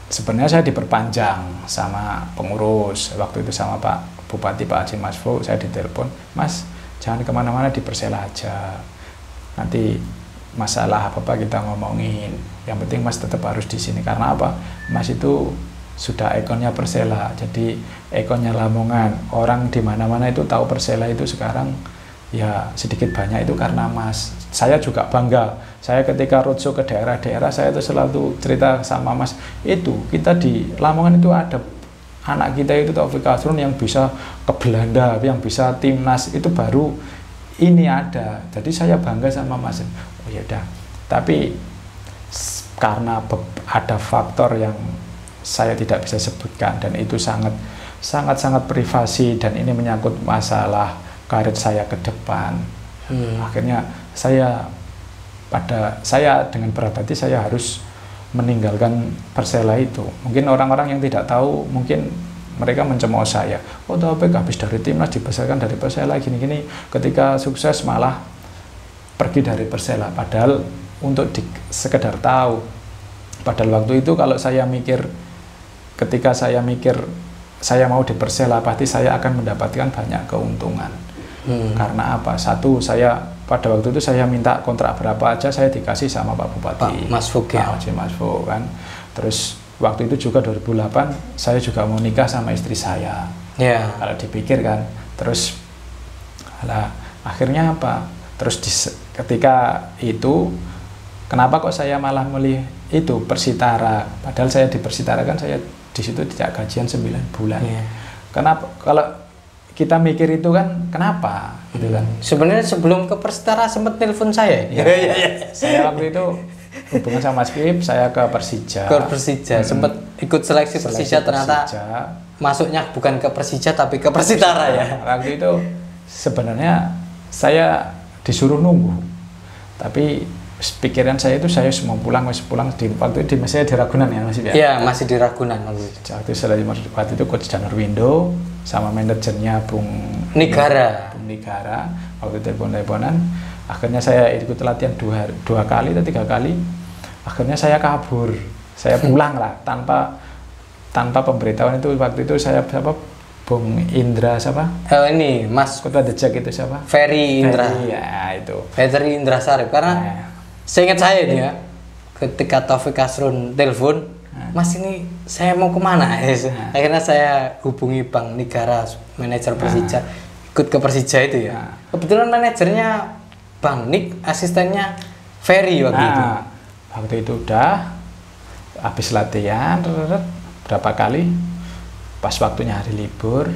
sebenarnya saya diperpanjang sama pengurus waktu itu, sama Pak Bupati Pak Haji Masfu. Saya ditelepon, Mas jangan kemana-mana, di Persela aja, nanti masalah apa kita ngomongin, yang penting Mas tetap harus di sini. Karena apa, Mas itu sudah ikonnya Persela, jadi ikonnya Lamongan, orang di mana-mana itu tahu Persela itu sekarang ya sedikit banyak itu karena Mas. Saya juga bangga, saya ketika roadshow ke daerah-daerah saya itu selalu cerita sama Mas, itu kita di Lamongan itu ada anak kita itu Taufik Asrun yang bisa ke Belanda, yang bisa timnas, itu baru ini ada. Jadi saya bangga sama Mas. Oh ya udah, tapi karena ada faktor yang saya tidak bisa sebutkan dan itu sangat privasi dan ini menyangkut masalah karir saya ke depan. Akhirnya saya pada saya dengan berat hati saya harus meninggalkan Persela itu. Mungkin orang-orang yang tidak tahu mungkin mereka mencemooh saya. Oh, Taufik habis dari timnas dibesarkan dari Persela gini-gini, ketika sukses malah pergi dari Persela. Padahal untuk sekedar tahu, padahal waktu itu kalau saya mikir, ketika saya mikir saya mau di Persela pasti saya akan mendapatkan banyak keuntungan. Karena apa? Satu, saya pada waktu itu saya minta kontrak berapa aja saya dikasih sama Pak Bupati, Pak Masfuk ya. Pak Haji Masfuk kan. Terus waktu itu juga 2008 saya juga mau nikah sama istri saya. Ya. Kalau dipikir kan, terus akhirnya apa? Terus ketika itu kenapa kok saya malah milih itu Persitara? Padahal saya di Persitara kan saya di situ tidak gajian 9 bulan. Ya. Kenapa? Kalau kita mikir itu kan kenapa? Gitu kan. Sebenarnya sebelum ke Persitara sempat telepon saya. Ya, saya waktu itu hubungan sama Mas Pip, saya ke Persija. Ke Persija, sempat ikut seleksi Persija, ternyata masuknya bukan ke Persija tapi ke Persitara ya. Waktu itu sebenarnya saya disuruh nunggu, tapi pikiran saya itu saya mau pulang di waktu itu saya di Ragunan ya Mas Pip ya. Iya, masih di Ragunan waktu itu. Waktu itu coach Janurwindo sama manajernya Bung Nigara. Waktu telepon-teleponan. Akhirnya saya ikut latihan dua kali atau 3 kali. Akhirnya saya kabur, saya pulang lah tanpa pemberitahuan itu. Waktu itu saya Bung Indra siapa? Ini Mas Ketua Dejak itu siapa? Ferry Indra. Ya itu. Ferry Indra Sarip, karena seingat saya ini ya, ketika Taufik Asrun telepon, Mas ini saya mau kemana? Akhirnya saya hubungi Bang Nigara, manajer Persija, ikut ke Persija itu ya. Kebetulan manajernya Bang Nik, asistennya Ferry waktu itu. Waktu itu udah habis latihan berapa kali, pas waktunya hari libur,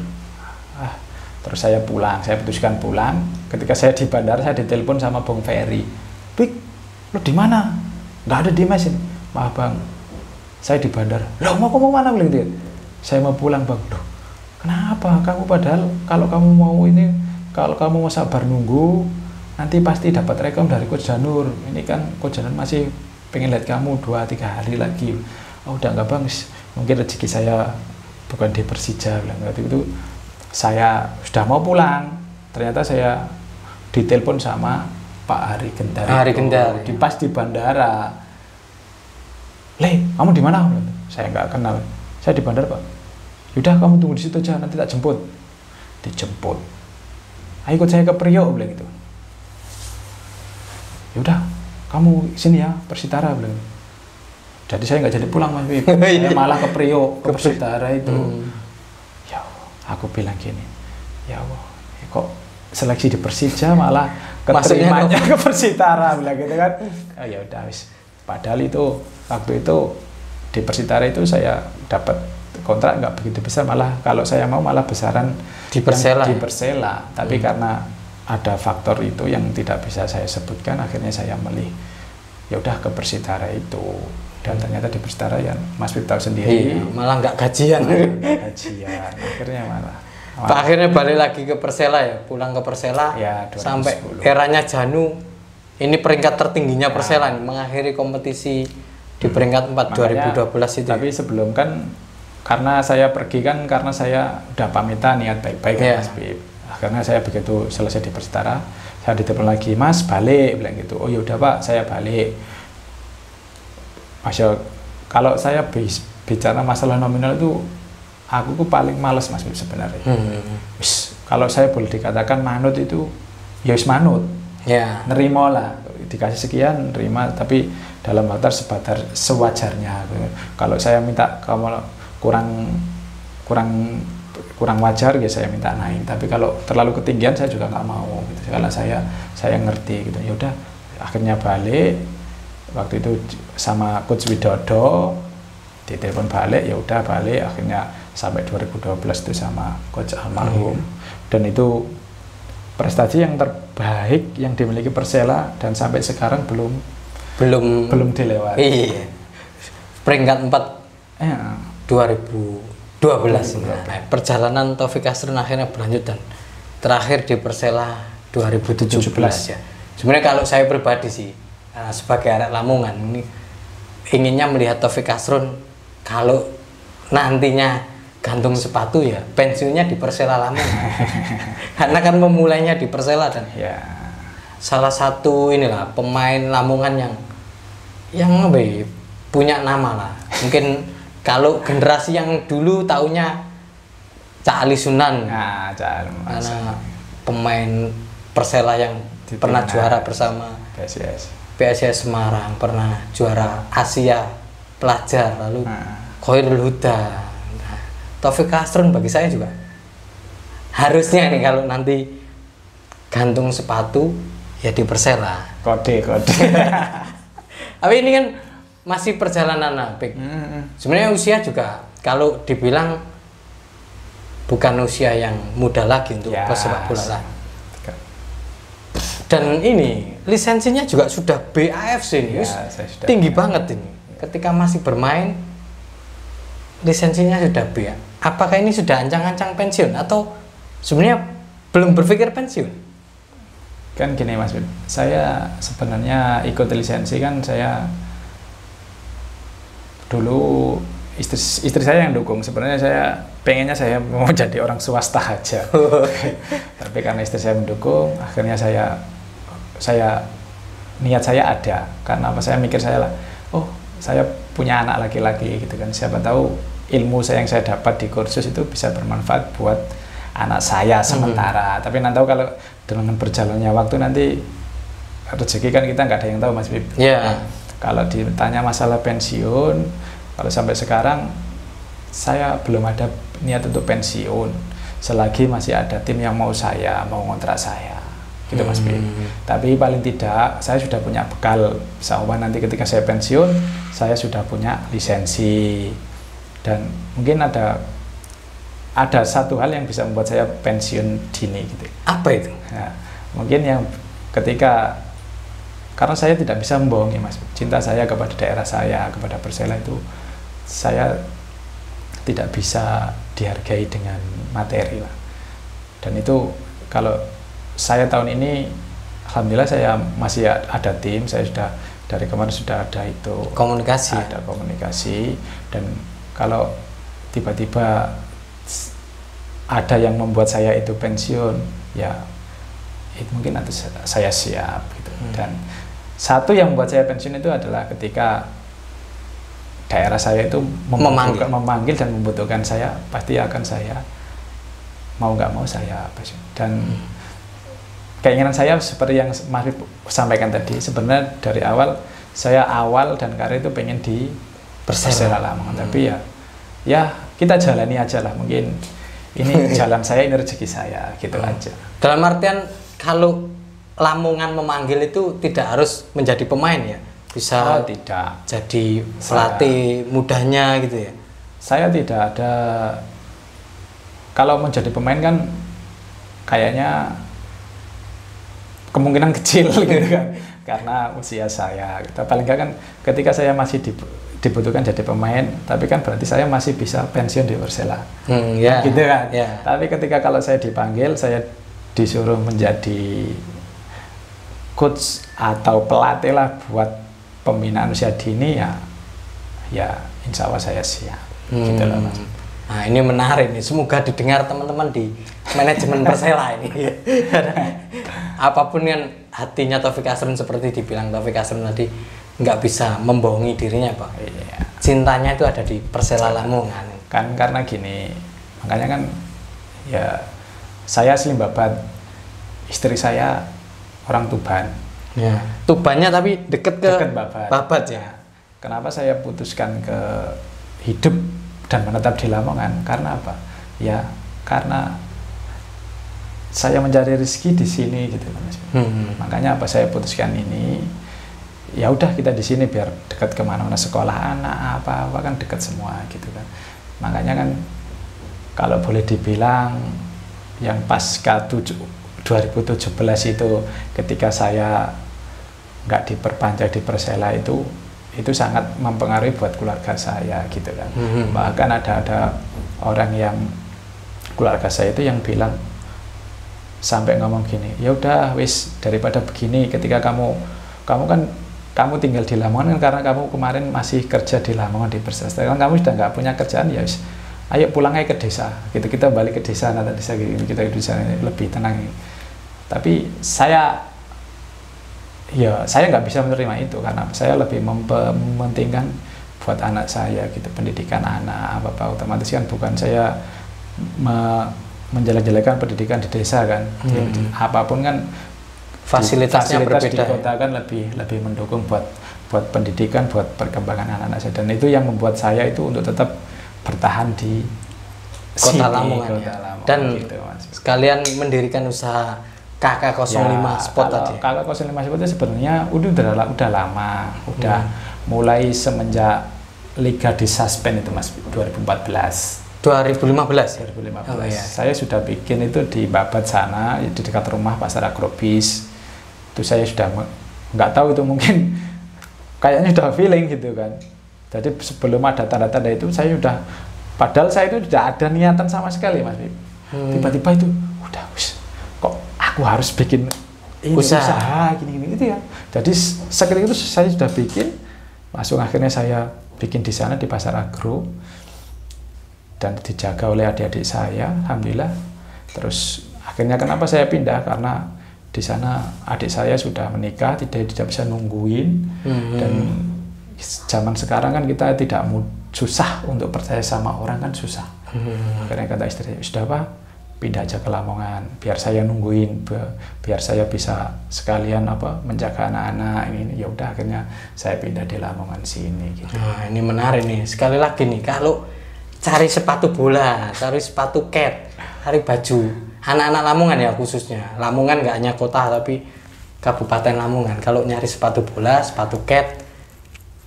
terus saya pulang. Saya putuskan pulang. Ketika saya di bandara saya ditelepon sama Bung Ferry. Pik, lo di mana? Nggak ada di mesin. Maaf Bang, saya di bandara. Loh, mau mana bilang dia? Saya mau pulang Bang. Loh, kenapa? Kamu padahal kalau kamu mau sabar nunggu, nanti pasti dapat rekom dari Coach Janur. Ini kan Coach Janur masih pengen lihat kamu 2-3 hari lagi. Oh udah nggak Bang, mungkin rezeki saya bukan di Persija. Waktu itu saya sudah mau pulang, ternyata saya ditelepon sama Pak Hari Gendari. Pas di bandara. Le, kamu di mana? Saya nggak kenal. Saya di bandara Pak. Yaudah kamu tunggu di situ aja, nanti tak jemput. Dijemput. Ayo ikut saya ke Priok bilang gitu. Yaudah kamu sini ya Persitara bilang. Jadi saya nggak jadi pulang Mas Bib. Saya malah ke Priok, ke Persitara itu. Ya aku bilang gini, ya Allah, kok seleksi di Persija malah keterimanya ke Persitara bilang gitu kan. Oh, ya udah wis. Padahal itu waktu itu di Persitara itu saya dapat kontrak nggak begitu besar, malah kalau saya mau malah besaran di Persela. Tapi karena ada faktor itu yang tidak bisa saya sebutkan, akhirnya saya milih ya udah ke Persitara itu. Dan ternyata di Persitara ya Mas Bib tahu sendiri, malah nggak gajian. Akhirnya malah akhirnya balik lagi ke Persela ya, pulang ke Persela ya, sampai eranya Janu. Ini peringkat tertingginya Persela nih, mengakhiri kompetisi di peringkat 4 2012 itu. Tapi sebelum kan, karena saya pergi kan karena saya udah pamitan niat baik-baik ya Mas Bib. Akhirnya saya begitu selesai di Persitara, saya ditelepon lagi, Mas balik bilang gitu. Oh ya udah Pak, saya balik. Masya, kalau saya bicara masalah nominal itu, aku tuh paling males Mas Bib sebenarnya. Kalau saya boleh dikatakan manut itu, ya wis manut. Ya. Nerima lah, dikasih sekian, nerima. Tapi dalam batas sewajarnya. Kalau saya minta kamu kurang wajar, ya saya minta naik. Tapi kalau terlalu ketinggian saya juga nggak mau. Gitu. Kalau saya ngerti gitu. Ya udah, akhirnya balik. Waktu itu sama Coach Widodo ditelepon balik, ya udah balik. Akhirnya sampai 2012 itu sama Coach almarhum. Dan itu prestasi yang terbaik yang dimiliki Persela dan sampai sekarang belum dilewati. Iya. Peringkat 4 ya. 2012. Nah, perjalanan Taufik Asrun akhirnya berlanjut dan terakhir di Persela 2017 ya. Sebenarnya kalau saya pribadi sih, sebagai arek Lamongan ini inginnya melihat Taufik Kasrun kalau nantinya gantung sepatu ya pensiunnya di Persela Lamongan. Karena kan memulainya di Persela dan Ya. salah satu inilah pemain Lamongan yang apa ya, punya nama lah. Mungkin kalau generasi yang dulu taunya Cak Ali Sunan. Nah, Karena pemain Persela yang Di pernah timnas. juara bersama PSIS. PSIS Semarang, pernah juara Asia Pelajar, lalu Nah. Khairul Huda. Nah, Taufik Kasrun bagi saya juga harusnya nih kalau nanti gantung sepatu ya di Persela. Kode. Tapi ini kan masih perjalanan Pik. Sebenarnya usia juga kalau dibilang bukan usia yang muda lagi untuk Ya, pesepak bola lah. Dan ini lisensinya juga sudah BAFC ini, Ya, saya sudah tinggi punya. banget ini. Ketika masih bermain lisensinya sudah B. Apakah ini sudah ancang-ancang pensiun atau sebenarnya belum berpikir pensiun? Kan gini Mas Bib, saya sebenarnya ikut lisensi kan saya dulu istri saya yang dukung. Sebenarnya saya pengennya saya mau jadi orang swasta aja. Tapi karena istri saya mendukung, akhirnya saya niat saya ada. Karena apa, saya mikir saya lah, oh saya punya anak laki-laki gitu kan, siapa tahu ilmu saya yang saya dapat di kursus itu bisa bermanfaat buat anak saya sementara. Tapi nanti tahu kalau dengan berjalannya waktu nanti rezeki kan kita nggak ada yang tahu Mas Bib. Ya. Kalau ditanya masalah pensiun, kalau sampai sekarang saya belum ada niat untuk pensiun selagi masih ada tim yang mau ngontrak saya gitu Mas Bib. Tapi paling tidak saya sudah punya bekal, insya nanti ketika saya pensiun saya sudah punya lisensi. Dan mungkin ada satu hal yang bisa membuat saya pensiun dini gitu. Apa itu? Nah, mungkin yang ketika karena saya tidak bisa membohongi Mas, cinta saya kepada daerah saya, kepada Persela itu saya tidak bisa dihargai dengan materi lah. Dan itu kalau saya tahun ini alhamdulillah saya masih ada tim, saya sudah dari kemarin sudah ada itu Komunikasi. ada komunikasi. Dan kalau tiba-tiba ada yang membuat saya itu pensiun, ya itu mungkin nanti saya siap gitu. Dan satu yang membuat saya pensiun itu adalah ketika daerah saya itu memanggil dan membutuhkan saya, pasti akan saya mau nggak mau saya pensiun. Dan keinginan saya seperti yang Mas sampaikan tadi, sebenarnya dari awal saya dan karir itu pengen di Persela Lamongan. Tapi ya kita jalani aja lah, mungkin ini jalan saya, ini rezeki saya gitu aja. Dalam artian kalau Lamongan memanggil itu tidak harus menjadi pemain ya, bisa tidak jadi pelatih mudanya gitu ya. Saya tidak ada, kalau menjadi pemain kan kayaknya kemungkinan kecil gitu kan, karena usia saya. Kita paling nggak kan ketika saya masih dibutuhkan jadi pemain, tapi kan berarti saya masih bisa pensiun di Persela, gitu kan. Tapi ketika kalau saya dipanggil, saya disuruh menjadi coach atau pelatih lah buat pembinaan usia dini, ya insya Allah saya siap. Gitu loh Mas. Nah ini menarik nih, semoga didengar teman-teman di manajemen Persela ini. Apapun yang hatinya Taufik Kasrun, seperti dibilang Taufik Kasrun tadi, nggak bisa membohongi dirinya Pak. Iya. Cintanya itu ada di Persela Lamongan. Kan karena gini, makanya kan ya saya asli Babat, istri saya orang Tuban. Ya. Tubannya tapi deket ke Babat ya. Kenapa saya putuskan ke hidup dan menetap di Lamongan? Karena apa? Ya karena saya mencari rezeki di sini gitu Mas. Makanya apa, saya putuskan ini. Ya udah kita di sini biar dekat kemana-mana, sekolah anak apa kan dekat semua gitu kan. Makanya kan kalau boleh dibilang yang pasca 2017 itu ketika saya nggak diperpanjang di Persela itu sangat mempengaruhi buat keluarga saya gitu kan. Bahkan ada orang yang keluarga saya itu yang bilang sampai ngomong gini, ya udah wis daripada begini, ketika kamu kan kamu tinggal di Lamongan kan karena kamu kemarin masih kerja di Lamongan di Persela. Sekarang kamu sudah nggak punya kerjaan ya wis, ayo pulang aja ke desa gitu, kita balik ke desa, nanti desa gitu, kita di sana lebih tenang. Tapi saya nggak bisa menerima itu karena saya lebih mementingkan buat anak saya gitu, pendidikan anak apa otomatis kan bukan saya menjelek-jelekan pendidikan di desa kan. Apapun kan fasilitasnya fasilitas berbeda di kota kan lebih mendukung buat pendidikan, buat perkembangan anak-anak saya, dan itu yang membuat saya itu untuk tetap bertahan di Kota Lamongan Kota ya. Lamongan, Dan gitu, Mas. sekalian mendirikan usaha KK05 Sport tadi. Kalau KK05 Sport itu sebenarnya udah lama, udah mulai semenjak Liga disuspend itu Mas 2015. 2015 ya? 2015. Oh, iya. Saya sudah bikin itu di Babat sana, di dekat rumah Pasar Agrobis. Itu saya sudah nggak tahu itu mungkin kayaknya sudah feeling gitu kan. Jadi sebelum ada tanda-tanda itu saya sudah, padahal saya itu tidak ada niatan sama sekali Mas. Tiba-tiba itu udah kok aku harus bikin ini usaha gini-gini itu ya. Jadi seketika itu saya sudah bikin, langsung akhirnya saya bikin di sana di Pasar Agro. Dan dijaga oleh adik-adik saya, alhamdulillah. Terus akhirnya kenapa saya pindah, karena di sana adik saya sudah menikah, tidak bisa nungguin. Dan zaman sekarang kan kita tidak susah untuk percaya sama orang kan susah. Akhirnya kata istri, sudah Pak, pindah aja ke Lamongan, biar saya nungguin, biar saya bisa sekalian menjaga anak-anak ini. Ya udah, akhirnya saya pindah di Lamongan sini gitu. Nah, ini menarik nih. Sekali lagi nih, kalau cari sepatu bola, cari sepatu cat, cari baju anak-anak Lamongan ya khususnya. Lamongan nggak hanya kota tapi Kabupaten Lamongan. Kalau nyari sepatu bola, sepatu cat,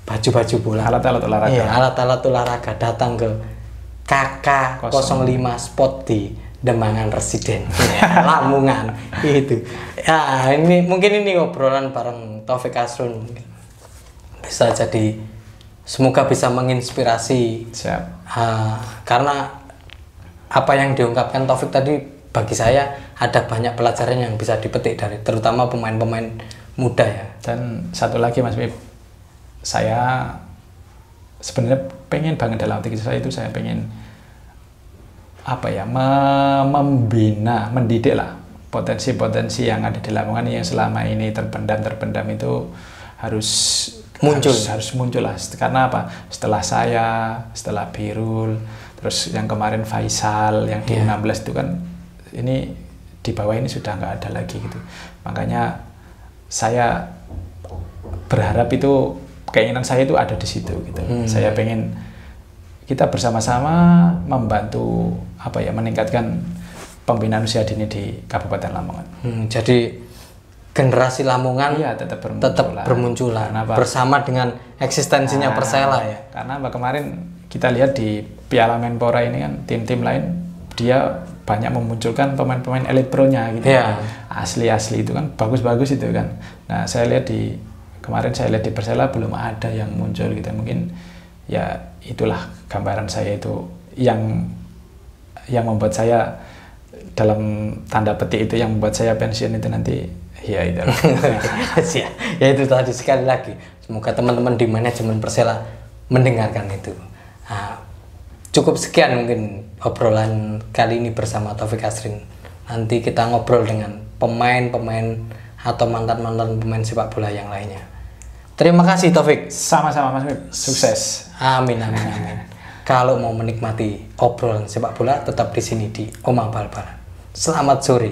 baju-baju bola, alat-alat olahraga. Iya, alat-alat olahraga, datang ke KK05 Sport di Demangan Residen, ya, Lamongan itu. Ya, ini mungkin ini obrolan bareng Taufik Asrun bisa jadi, semoga bisa menginspirasi. Siap. Karena apa yang diungkapkan Taufik tadi bagi saya ada banyak pelajaran yang bisa dipetik dari terutama pemain-pemain muda ya. Dan satu lagi Mas Bib, saya sebenarnya pengen banget dalam hati saya itu, saya pengen membina, mendidik lah potensi-potensi yang ada di Lamongan yang selama ini terpendam itu harus muncul lah. Karena apa? Setelah saya, setelah Birul, terus yang kemarin Faisal yang di 16 itu kan, ini di bawah ini sudah nggak ada lagi gitu. Makanya saya berharap itu, keinginan saya itu ada di situ gitu. Saya pengen kita bersama-sama membantu meningkatkan pembinaan usia dini di Kabupaten Lamongan. Jadi generasi Lamongan tetap bermunculan bersama dengan eksistensinya Persela ya. Karena kemarin kita lihat di Piala Menpora ini kan, tim-tim lain dia banyak memunculkan pemain-pemain elit pro-nya gitu. Asli-asli itu kan bagus-bagus itu kan. Nah, kemarin saya lihat di Persela belum ada yang muncul gitu. Mungkin ya itulah gambaran saya itu yang membuat saya, dalam tanda petik itu yang membuat saya pensiun itu nanti. Ya itu. Ya itu tadi, sekali lagi semoga teman-teman di manajemen Persela mendengarkan itu. Cukup sekian mungkin obrolan kali ini bersama Taufik Asrin. Nanti kita ngobrol dengan pemain-pemain atau mantan-mantan pemain sepak bola yang lainnya. Terima kasih Taufik. Sama-sama Mas Mip. Sukses. Amin. Kalau mau menikmati obrolan sepak bola tetap di sini di Omang Bal-Balan. Selamat sore.